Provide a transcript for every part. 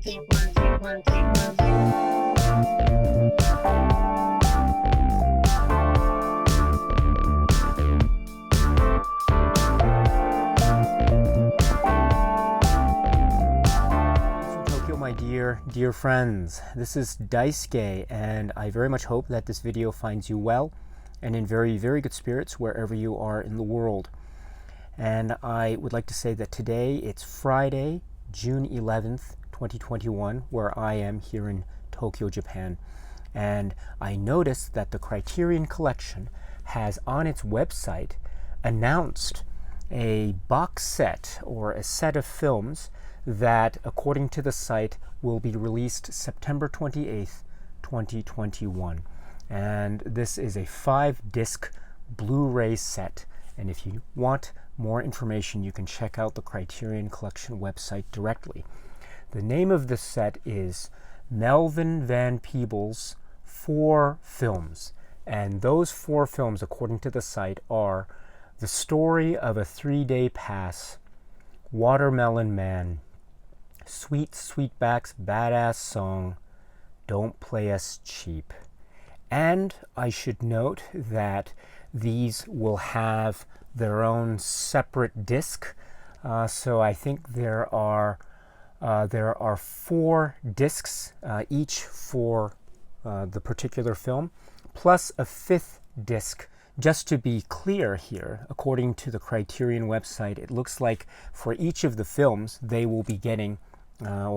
My dear friends, this is Daisuke, and I very much hope that this video finds you well and in very good spirits wherever you are in the world. And I would like to say that today it's Friday, June 11th, 2021, where I am here in Tokyo, Japan. And I noticed that the Criterion Collection has on its website announced a box set or a set of films that, according to the site, will be released September 28th, 2021. And this is a 5-disc Blu-ray set. And if you want more information, you can check out the Criterion Collection website directly. The name of this set is Melvin Van Peebles 4 Films. And those 4 films, according to the site, are The Story of a 3-Day Pass, Watermelon Man, Sweet Sweetback's Badass Song, Don't Play Us Cheap. And I should note that these will have their own separate disc. So I think there are 4 discs, each for the particular film, plus a 5th disc. Just to be clear here, according to the Criterion website, it looks like for each of the films, they will be getting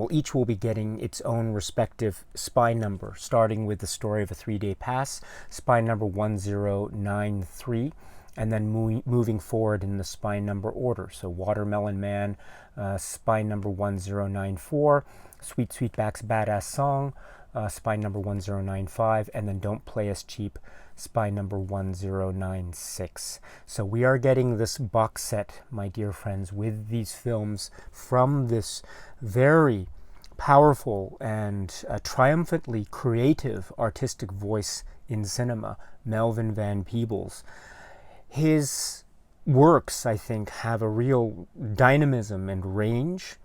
each will be getting its own respective spine number, starting with The Story of a 3-Day Pass, spine number 1093, and then moving forward in the spine number order. So Watermelon Man, spine number 1094, Sweet Sweetback's Badass Song, spine number 1095, and then Don't Play Us Cheap, spine number 1096. So we are getting this box set, my dear friends, with these films from this very powerful and triumphantly creative artistic voice in cinema, Melvin Van Peebles. His works, I think, have a real dynamism and range,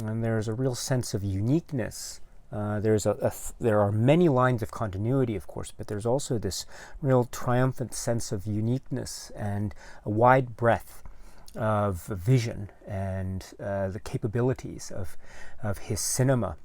and there's a real sense of uniqueness. There are many lines of continuity, of course, but there's also this real triumphant sense of uniqueness and a wide breadth of vision and the capabilities of his cinema.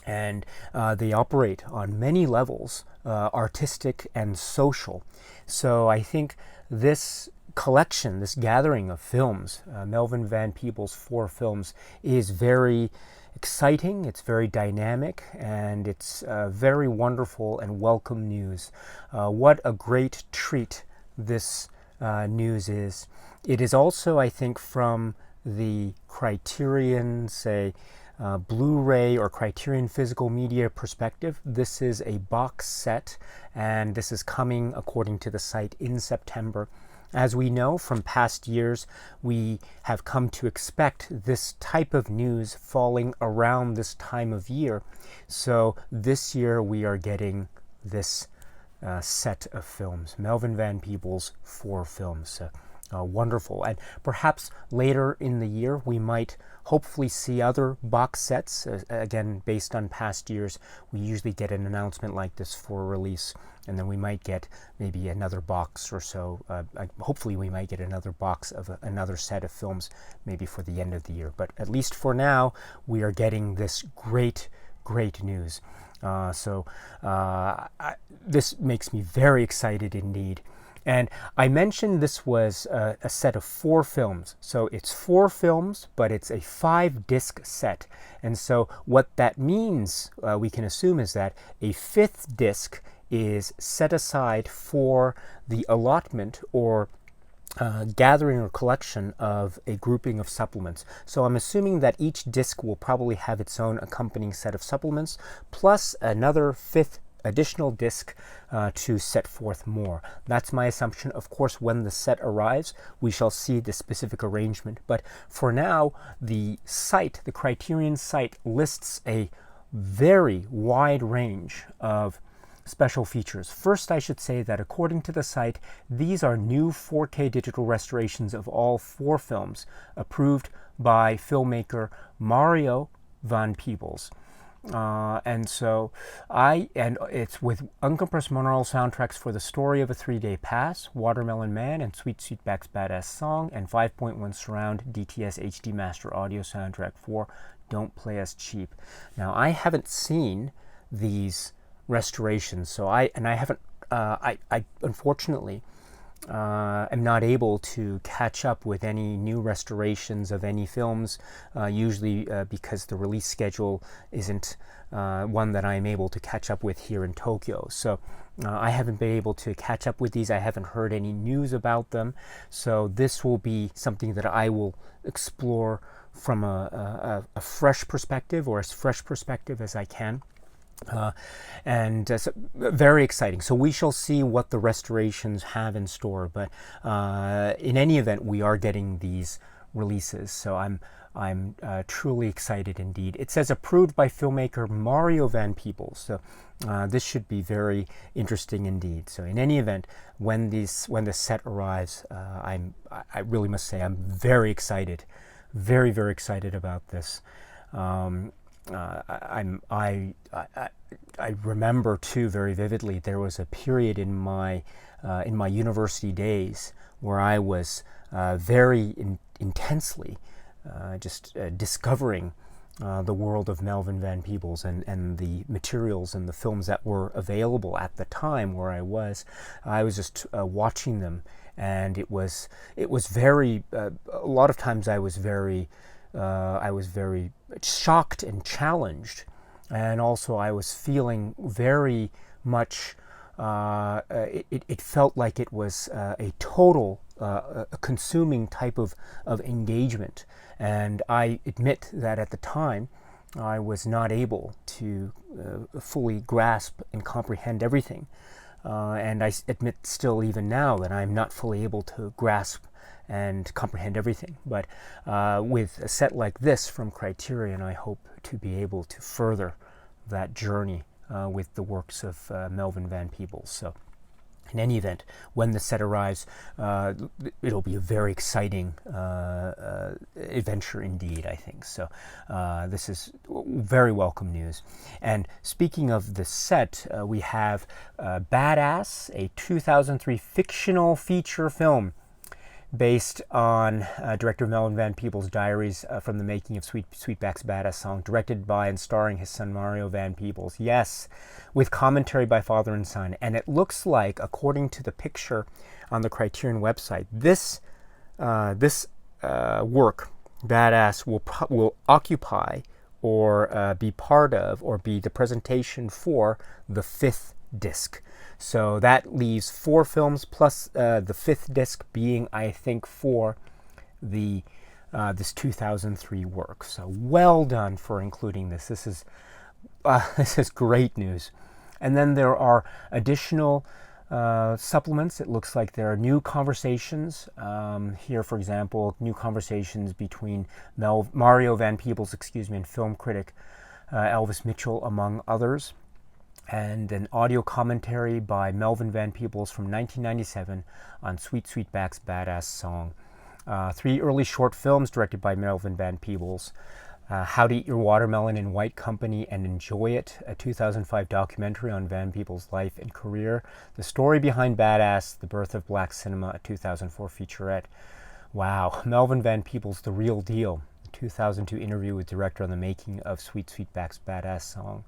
And they operate on many levels, artistic and social. So I think this collection, this gathering of films, Melvin Van Peebles' 4 films, is very exciting, it's very dynamic, and it's very wonderful and welcome news. What a great treat this news is. It is also, I think, from the Criterion, say, Blu-ray or Criterion physical media perspective, this is a box set, and this is coming, according to the site, in September. As we know from past years, we have come to expect this type of news falling around this time of year. So this year we are getting this set of films, Melvin Van Peebles' 4 films. Wonderful. And perhaps later in the year we might hopefully see other box sets. Again, based on past years, we usually get an announcement like this for release, and then we might get maybe another box or so. Hopefully we might get another box of another set of films maybe for the end of the year. But at least for now, we are getting this great news. This makes me very excited indeed. And I mentioned this was a set of 4 films. So it's 4 films, but it's a 5-disc set. And so what that means, we can assume, is that a 5th disc is set aside for the allotment or gathering or collection of a grouping of supplements. So I'm assuming that each disc will probably have its own accompanying set of supplements, plus another 5th additional disc to set forth more. That's my assumption. Of course, when the set arrives, we shall see the specific arrangement. But for now, the site, the Criterion site, lists a very wide range of special features. First, I should say that according to the site, these are new 4K digital restorations of all 4 films approved by filmmaker Mario Van Peebles. And it's with uncompressed monaural soundtracks for The Story of a 3-Day Pass, Watermelon Man, and Sweet Sweetback's Badass Song, and 5.1 surround DTS HD Master audio soundtrack for Don't Play Us Cheap. Now, I haven't seen these restorations, so I unfortunately am not able to catch up with any new restorations of any films, usually because the release schedule isn't one that I'm able to catch up with here in Tokyo. So I haven't been able to catch up with these. I haven't heard any news about them. So this will be something that I will explore from a fresh perspective, or as fresh perspective as I can. So very exciting. So we shall see what the restorations have in store. But in any event, we are getting these releases. So I'm truly excited indeed. It says approved by filmmaker Mario Van Peebles. So this should be very interesting indeed. So in any event, when the set arrives, I really must say I'm very excited, very, very excited about this. I remember too very vividly there was a period in my university days where I was very intensely discovering the world of Melvin Van Peebles and the materials and the films that were available at the time where I was just watching them, and it was very a lot of times I was very shocked and challenged, and also I was feeling very much it felt like it was a total a consuming type of engagement, and I admit that at the time I was not able to fully grasp and comprehend everything, and I admit still even now that I'm not fully able to grasp and comprehend everything. But with a set like this from Criterion, I hope to be able to further that journey with the works of Melvin Van Peebles. So in any event, when the set arrives, it'll be a very exciting adventure indeed, I think. So this is very welcome news. And speaking of the set, we have Badass, a 2003 fictional feature film based on director Melvin Van Peebles' diaries from the making of Sweetback's Badass Song, directed by and starring his son Mario Van Peebles. Yes, with commentary by father and son. And it looks like, according to the picture on the Criterion website, this work, Badass, will occupy or be part of or be the presentation for the 5th disc. So that leaves 4 films plus the 5th disc being, I think, for the this 2003 work. So well done for including this. This is great news. And then there are additional supplements. It looks like there are new conversations here. For example, new conversations between Mario Van Peebles, and film critic Elvis Mitchell, among others. And an audio commentary by Melvin Van Peebles from 1997 on Sweetback's Badass Song. 3 early short films directed by Melvin Van Peebles. How to Eat Your Watermelon in White Company and Enjoy It, a 2005 documentary on Van Peebles' life and career. The Story Behind Badass, The Birth of Black Cinema, a 2004 featurette. Wow, Melvin Van Peebles, the real deal. A 2002 interview with director on the making of Sweetback's Badass Song.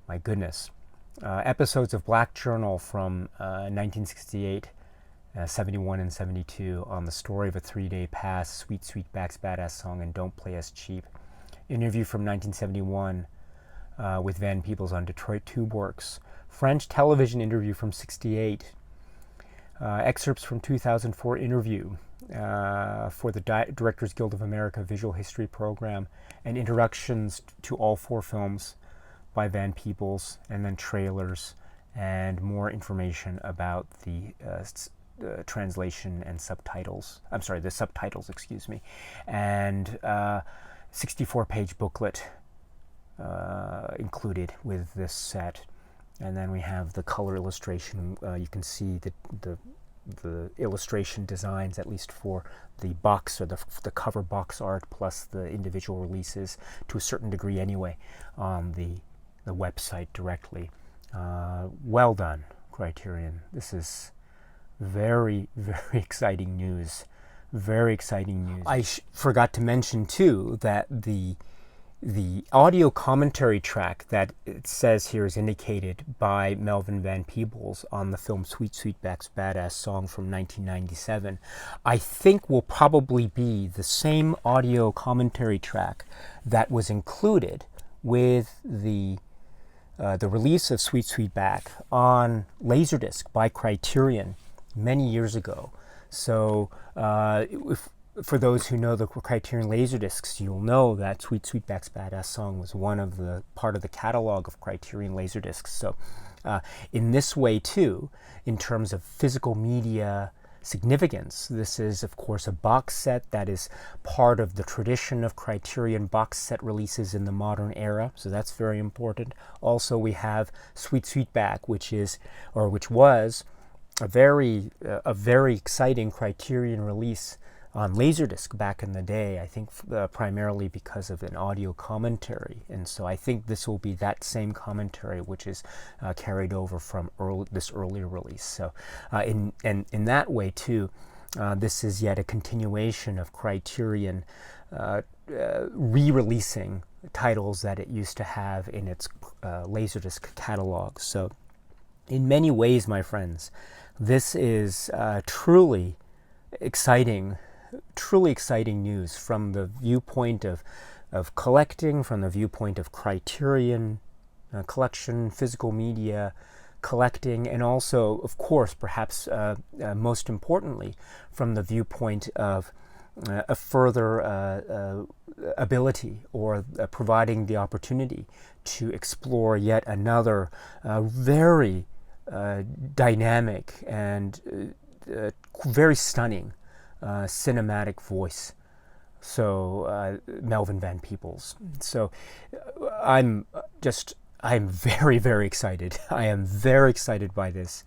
My goodness. Episodes of Black Journal from 1968, 71 and 72 on the story of a 3-day pass, Sweetback's Badass Song, and Don't Play Us Cheap. Interview from 1971 with Van Peebles on Detroit Tube Works. French television interview from 68. Excerpts from 2004 interview for the Directors Guild of America Visual History Program, and introductions to all 4 films by Van Peebles, and then trailers and more information about the translation and subtitles. I'm sorry, the subtitles, excuse me. And 64-page booklet included with this set. And then we have the color illustration. You can see the the illustration designs, at least for the box or the cover box art, plus the individual releases to a certain degree anyway, on the website directly. Well done, Criterion. This is very, very exciting news. Very exciting news. I forgot to mention too that the audio commentary track that it says here is indicated by Melvin Van Peebles on the film Sweet Sweetback's Badass Song from 1997, I think will probably be the same audio commentary track that was included with the release of Sweet Sweetback on Laserdisc by Criterion many years ago. So for those who know the Criterion Laserdiscs, you'll know that Sweet Sweetback's Badass Song was part of the catalog of Criterion Laserdiscs. So in this way too, in terms of physical media significance, this is of course a box set that is part of the tradition of Criterion box set releases in the modern era, so that's very important. Also we have Sweet Sweetback, which was a very exciting Criterion release on Laserdisc back in the day, I think primarily because of an audio commentary. And so I think this will be that same commentary which is carried over from this earlier release. So in that way too, this is yet a continuation of Criterion re-releasing titles that it used to have in its Laserdisc catalog. So in many ways, my friends, this is truly exciting news from the viewpoint of collecting, from the viewpoint of Criterion collection, physical media collecting, and also, of course, perhaps most importantly, from the viewpoint of a further ability or providing the opportunity to explore yet another very dynamic and very stunning cinematic voice. So Melvin Van Peebles. So I'm very, very excited. I am very excited by this.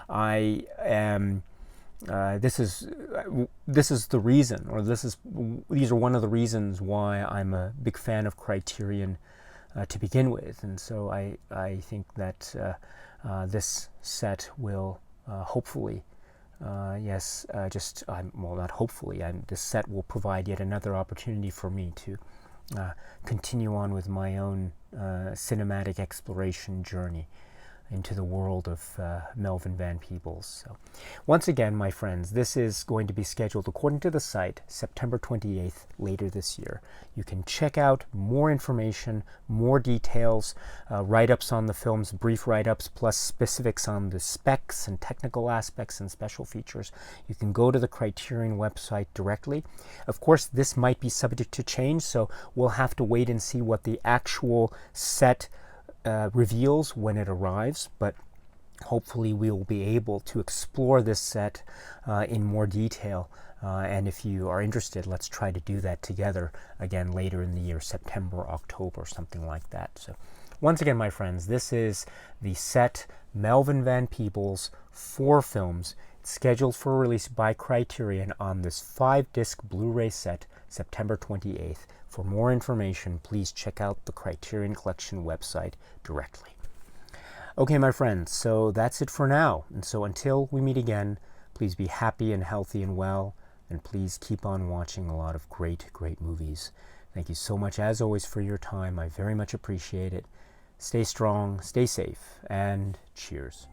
I am. This is the reason, or these are one of the reasons why I'm a big fan of Criterion to begin with, and so I think that this set will hopefully, this set will provide yet another opportunity for me to continue on with my own cinematic exploration journey into the world of Melvin Van Peebles. So, once again, my friends, this is going to be scheduled according to the site September 28th, later this year. You can check out more information, more details, write-ups on the films, brief write-ups, plus specifics on the specs and technical aspects and special features. You can go to the Criterion website directly. Of course, this might be subject to change, so we'll have to wait and see what the actual set reveals when it arrives, but hopefully we will be able to explore this set in more detail, and if you are interested, let's try to do that together again later in the year, September, October, something like that. So once again, my friends, this is the set Melvin Van Peebles, 4 films, scheduled for release by Criterion on this 5-disc Blu-ray set, September 28th. For more information, please check out the Criterion Collection website directly. Okay, my friends, so that's it for now. And so until we meet again, please be happy and healthy and well, and please keep on watching a lot of great, great movies. Thank you so much, as always, for your time. I very much appreciate it. Stay strong, stay safe, and cheers.